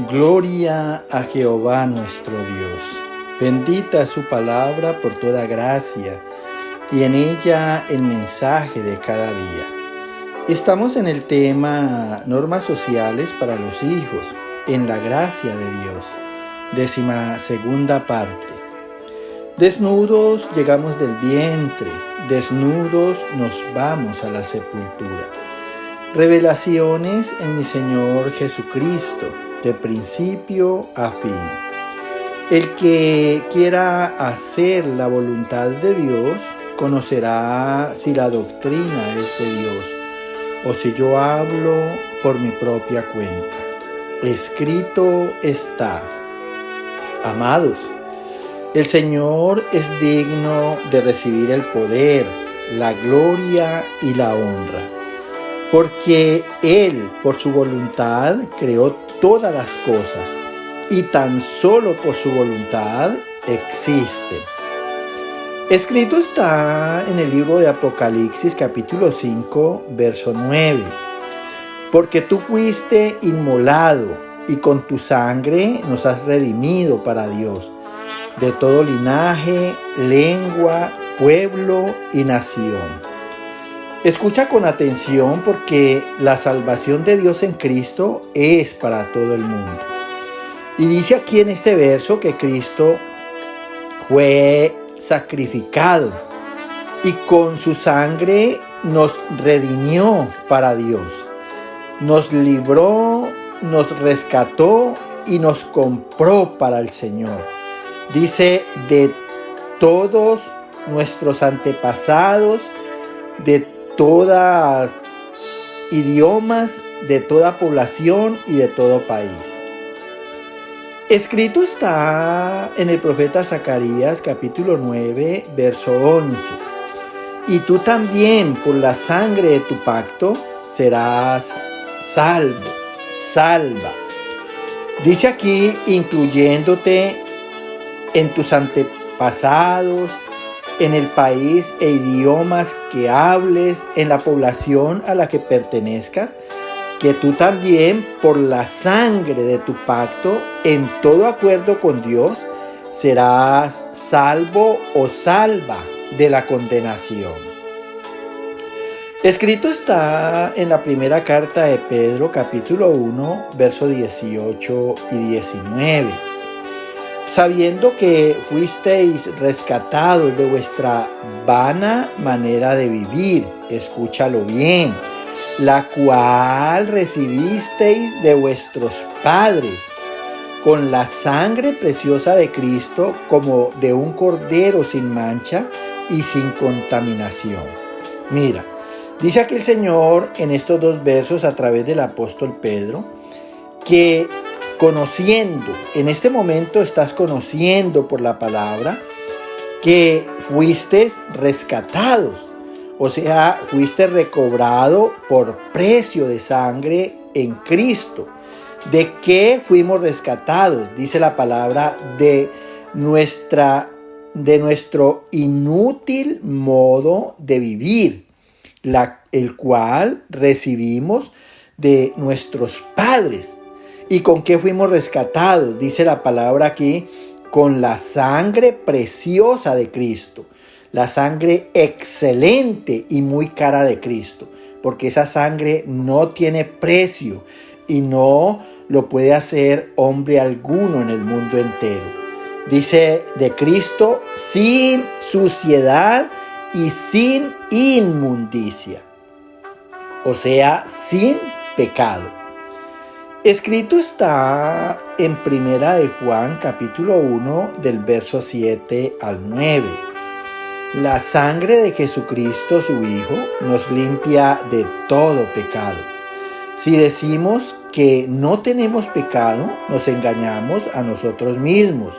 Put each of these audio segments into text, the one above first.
Gloria a Jehová nuestro Dios. Bendita es su palabra por toda gracia y en ella el mensaje de cada día. Estamos en el tema normas sociales para los hijos, en la gracia de Dios. 12ª parte. Desnudos llegamos del vientre, desnudos nos vamos a la sepultura. Revelaciones en mi Señor Jesucristo, de principio a fin. El que quiera hacer la voluntad de Dios, conocerá si la doctrina es de Dios, o si yo hablo por mi propia cuenta. Escrito está: amados, el Señor es digno de recibir el poder, la gloria y la honra, porque Él, por su voluntad, creó todas las cosas, y tan solo por su voluntad existen. Escrito está en el libro de Apocalipsis, capítulo 5, verso 9. Porque tú fuiste inmolado, y con tu sangre nos has redimido para Dios, de todo linaje, lengua, pueblo y nación. Escucha con atención, porque la salvación de Dios en Cristo es para todo el mundo. Y dice aquí en este verso que Cristo fue sacrificado y con su sangre nos redimió para Dios. Nos libró, nos rescató y nos compró para el Señor. Dice, de todos nuestros antepasados, de todas idiomas, de toda población y de todo país. Escrito está en el profeta Zacarías, capítulo 9, verso 11. Y tú también, por la sangre de tu pacto, serás salvo, salva. Dice aquí, incluyéndote en tus antepasados, en el país e idiomas que hables, en la población a la que pertenezcas, que tú también, por la sangre de tu pacto, en todo acuerdo con Dios, serás salvo o salva de la condenación. Escrito está en la primera carta de Pedro, capítulo 1, versos 18 y 19. Sabiendo que fuisteis rescatados de vuestra vana manera de vivir, escúchalo bien, la cual recibisteis de vuestros padres, con la sangre preciosa de Cristo, como de un cordero sin mancha y sin contaminación. Mira, dice aquí el Señor en estos dos versos a través del apóstol Pedro, que conociendo, en este momento estás conociendo por la palabra que fuiste rescatados, o sea, fuiste recobrado por precio de sangre en Cristo. ¿De qué fuimos rescatados? Dice la palabra, de nuestro inútil modo de vivir, el cual recibimos de nuestros padres. ¿Y con qué fuimos rescatados? Dice la palabra aquí, con la sangre preciosa de Cristo, la sangre excelente y muy cara de Cristo, porque esa sangre no tiene precio y no lo puede hacer hombre alguno en el mundo entero. Dice de Cristo, sin suciedad y sin inmundicia, o sea, sin pecado. Escrito está en Primera de Juan, capítulo 1, del verso 7 al 9. La sangre de Jesucristo, su Hijo, nos limpia de todo pecado. Si decimos que no tenemos pecado, nos engañamos a nosotros mismos.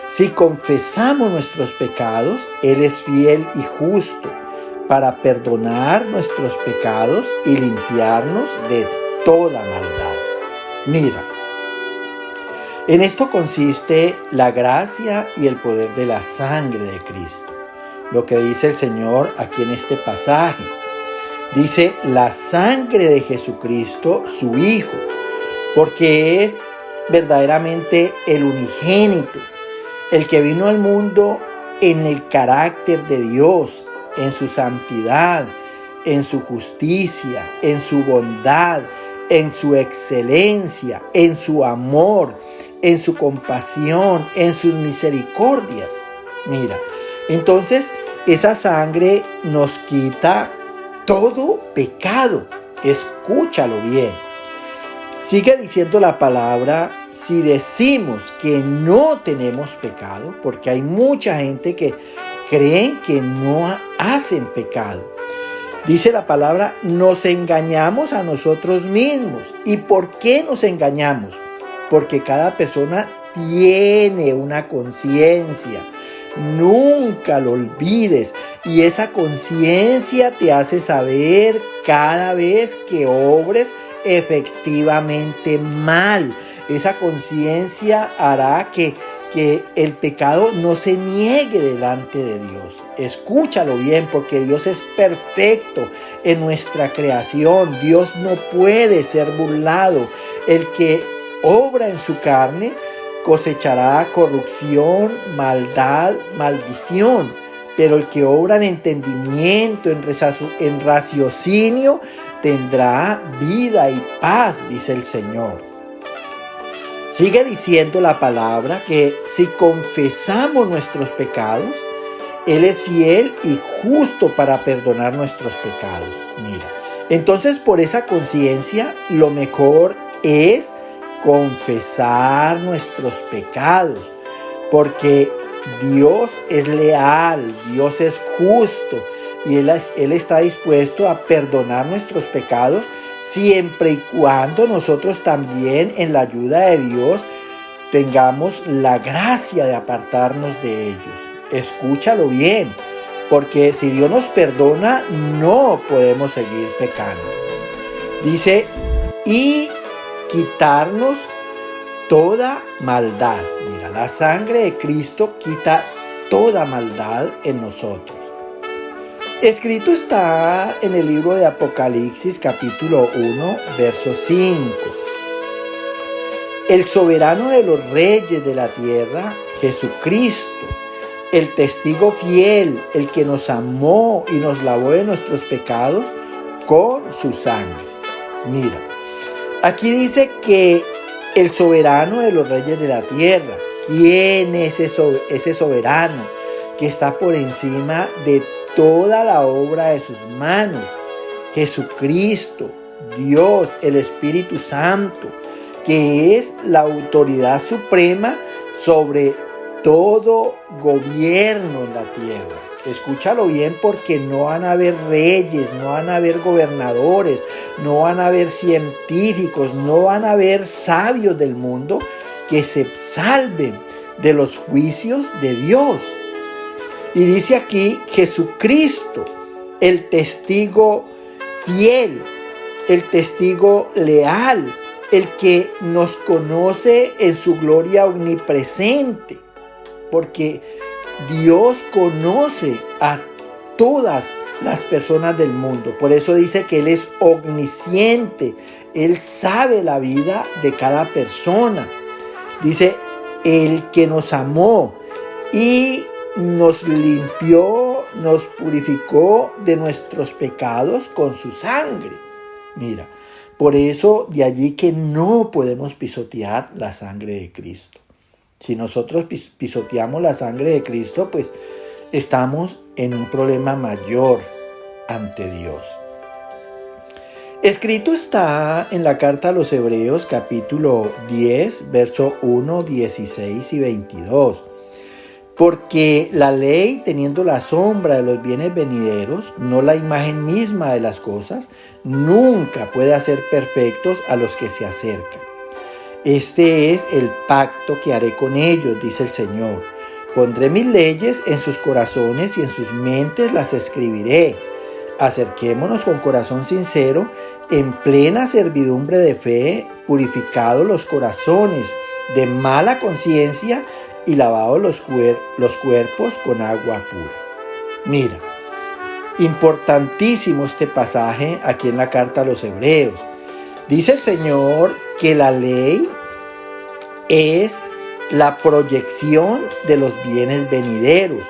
Si confesamos nuestros pecados, Él es fiel y justo para perdonar nuestros pecados y limpiarnos de toda maldad. Mira, en esto consiste la gracia y el poder de la sangre de Cristo. Lo que dice el Señor aquí en este pasaje. Dice, la sangre de Jesucristo, su Hijo, porque es verdaderamente el unigénito, el que vino al mundo en el carácter de Dios, en su santidad, en su justicia, en su bondad, en su excelencia, en su amor, en su compasión, en sus misericordias. Mira, entonces esa sangre nos quita todo pecado. Escúchalo bien. Sigue diciendo la palabra, si decimos que no tenemos pecado, porque hay mucha gente que creen que no hacen pecado. Dice la palabra, nos engañamos a nosotros mismos. ¿Y por qué nos engañamos? Porque cada persona tiene una conciencia. Nunca lo olvides. Y esa conciencia te hace saber cada vez que obres efectivamente mal. Esa conciencia hará que el pecado no se niegue delante de Dios. Escúchalo bien, porque Dios es perfecto en nuestra creación. Dios no puede ser burlado. El que obra en su carne cosechará corrupción, maldad, maldición. Pero el que obra en entendimiento, en raciocinio, tendrá vida y paz, dice el Señor. Sigue diciendo la palabra que si confesamos nuestros pecados, Él es fiel y justo para perdonar nuestros pecados. Mira, entonces por esa conciencia lo mejor es confesar nuestros pecados, porque Dios es leal, Dios es justo y Él está dispuesto a perdonar nuestros pecados siempre y cuando nosotros también en la ayuda de Dios tengamos la gracia de apartarnos de ellos. Escúchalo bien, porque si Dios nos perdona, no podemos seguir pecando. Dice, y quitarnos toda maldad. Mira, la sangre de Cristo quita toda maldad en nosotros. Escrito está en el libro de Apocalipsis capítulo 1, verso 5. El soberano de los reyes de la tierra, Jesucristo, el testigo fiel, el que nos amó y nos lavó de nuestros pecados con su sangre. Mira, aquí dice que el soberano de los reyes de la tierra. ¿Quién es ese soberano que está por encima de toda la obra de sus manos? Jesucristo, Dios, el Espíritu Santo, que es la autoridad suprema sobre todo gobierno en la tierra. Escúchalo bien, porque no van a haber reyes, no van a haber gobernadores, no van a haber científicos, no van a haber sabios del mundo que se salven de los juicios de Dios. Y dice aquí Jesucristo, el testigo fiel, el testigo leal, el que nos conoce en su gloria omnipresente, porque Dios conoce a todas las personas del mundo. Por eso dice que Él es omnisciente, Él sabe la vida de cada persona. Dice, el que nos amó y nos limpió, nos purificó de nuestros pecados con su sangre. Mira, por eso de allí que no podemos pisotear la sangre de Cristo. Si nosotros pisoteamos la sangre de Cristo, pues estamos en un problema mayor ante Dios. Escrito está en la carta a los Hebreos capítulo 10, verso 1, 16 y 22. Porque la ley, teniendo la sombra de los bienes venideros, no la imagen misma de las cosas, nunca puede hacer perfectos a los que se acercan. Este es el pacto que haré con ellos, dice el Señor. Pondré mis leyes en sus corazones y en sus mentes las escribiré. Acerquémonos con corazón sincero, en plena servidumbre de fe, purificados los corazones de mala conciencia y lavados los cuerpos con agua pura. Mira, importantísimo este pasaje aquí en la carta a los Hebreos. Dice el Señor que la ley es la proyección de los bienes venideros,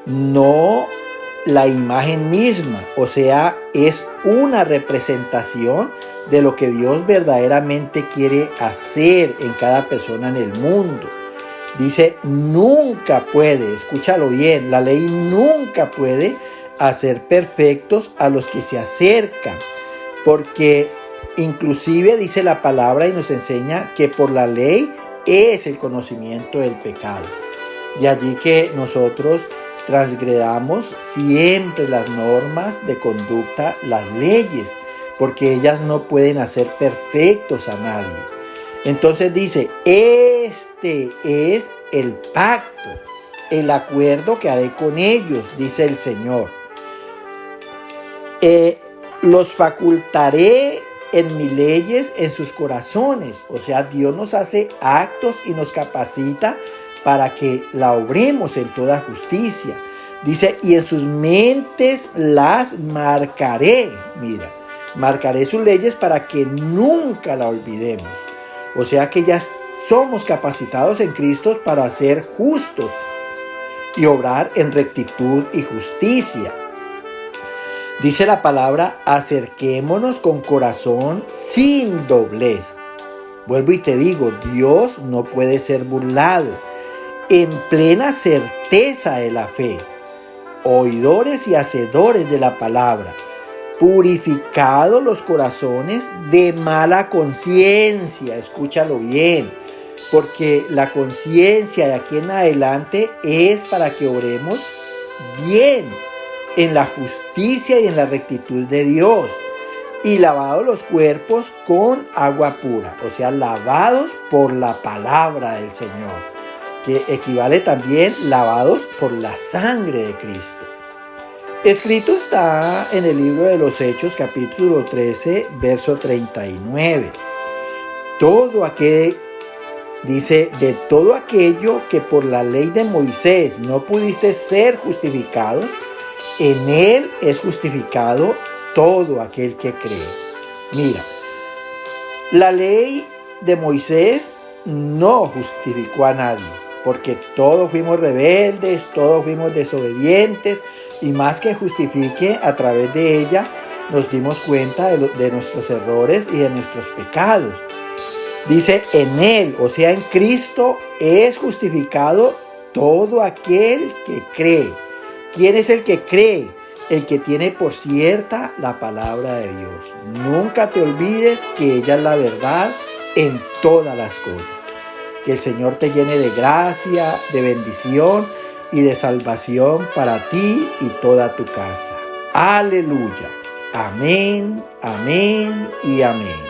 no la imagen misma. O sea, es una representación de lo que Dios verdaderamente quiere hacer en cada persona en el mundo. Dice, nunca puede, escúchalo bien, la ley nunca puede hacer perfectos a los que se acercan, porque inclusive dice la palabra y nos enseña que por la ley es el conocimiento del pecado. De allí que nosotros transgredamos siempre las normas de conducta, las leyes, porque ellas no pueden hacer perfectos a nadie. Entonces dice, este es el pacto, el acuerdo que haré con ellos, dice el Señor. Los facultaré en mis leyes en sus corazones. O sea, Dios nos hace actos y nos capacita para que la obremos en toda justicia. Dice, y en sus mentes las marcaré. Mira, marcaré sus leyes para que nunca la olvidemos. O sea que ya somos capacitados en Cristo para ser justos y obrar en rectitud y justicia. Dice la palabra, acerquémonos con corazón sin doblez. Vuelvo y te digo, Dios no puede ser burlado. En plena certeza de la fe, oidores y hacedores de la palabra, purificados los corazones de mala conciencia. Escúchalo bien, porque la conciencia de aquí en adelante es para que oremos bien en la justicia y en la rectitud de Dios, y lavados los cuerpos con agua pura, o sea, lavados por la palabra del Señor, que equivale también lavados por la sangre de Cristo. Escrito está en el libro de los Hechos, capítulo 13, verso 39. Dice, de todo aquello que por la ley de Moisés no pudiste ser justificados, en él es justificado todo aquel que cree. Mira, la ley de Moisés no justificó a nadie, porque todos fuimos rebeldes, todos fuimos desobedientes, y más que justifique, a través de ella nos dimos cuenta de nuestros errores y de nuestros pecados. Dice, en él, o sea, en Cristo, es justificado todo aquel que cree. ¿Quién es el que cree? El que tiene por cierta la palabra de Dios. Nunca te olvides que ella es la verdad en todas las cosas. Que el Señor te llene de gracia, de bendición y de salvación para ti y toda tu casa. Aleluya. Amén, amén y amén.